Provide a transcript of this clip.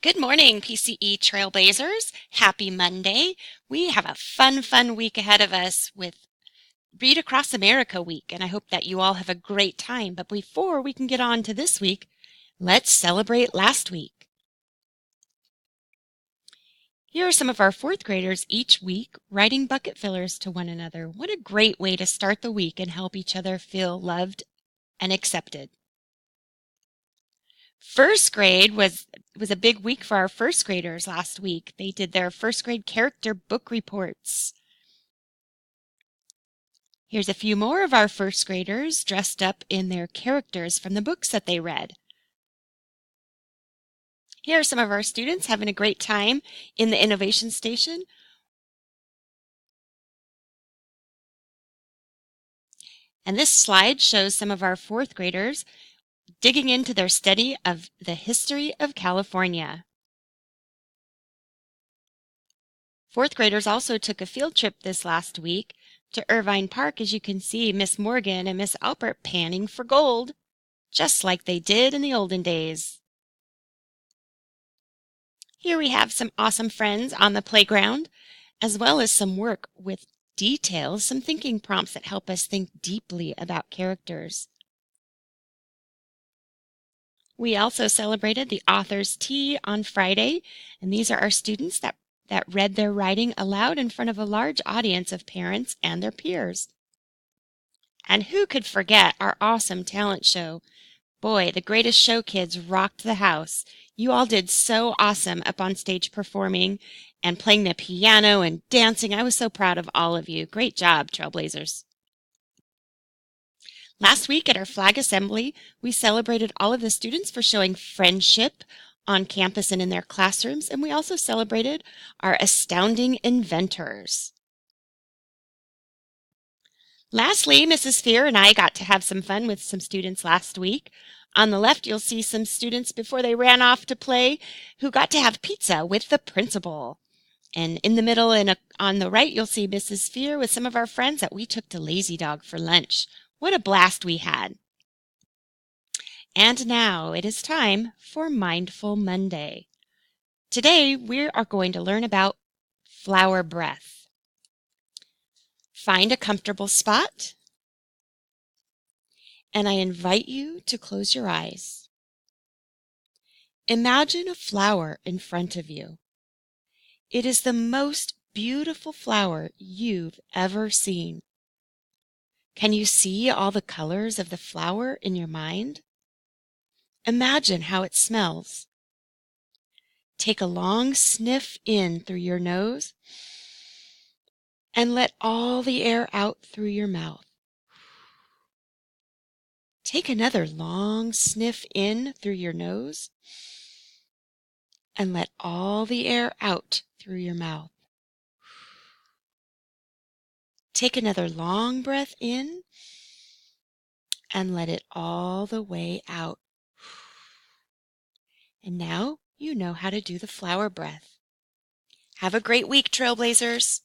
Good morning, PCE Trailblazers. Happy Monday. We have a fun week ahead of us with Read Across America Week, and I hope that you all have a great time. But before we can get on to this week, let's celebrate last week. Here are some of our fourth graders each week writing bucket fillers to one another. What a great way to start the week and help each other feel loved and accepted. First grade was a big week for our first graders last week. They did their first grade character book reports. Here's a few more of our first graders dressed up in their characters from the books that they read. Here are some of our students having a great time in the Innovation Station. And this slide shows some of our fourth graders digging into their study of the history of California. Fourth graders also took a field trip this last week to Irvine Park. As you can see, Miss Morgan and Miss Albert panning for gold, just like they did in the olden days. Here we have some awesome friends on the playground, as well as some work with details, some thinking prompts that help us think deeply about characters. We also celebrated the author's tea on Friday, and these are our students that read their writing aloud in front of a large audience of parents and their peers. And who could forget our awesome talent show? Boy, the Greatest Show kids rocked the house. You all did so awesome up on stage performing and playing the piano and dancing. I was so proud of all of you. Great job, Trailblazers. Last week at our flag assembly, we celebrated all of the students for showing friendship on campus and in their classrooms, and we also celebrated our astounding inventors. Lastly, Mrs. Fear and I got to have some fun with some students last week. On the left, you'll see some students before they ran off to play who got to have pizza with the principal. And in the middle and on the right, you'll see Mrs. Fear with some of our friends that we took to Lazy Dog for lunch. What a blast we had. And now it is time for Mindful Monday. Today, we are going to learn about flower breath. Find a comfortable spot, and I invite you to close your eyes. Imagine a flower in front of you. It is the most beautiful flower you've ever seen. Can you see all the colors of the flower in your mind? Imagine how it smells. Take a long sniff in through your nose and let all the air out through your mouth. Take another long sniff in through your nose and let all the air out through your mouth. Take another long breath in and let it all the way out. And now you know how to do the flower breath. Have a great week, Trailblazers.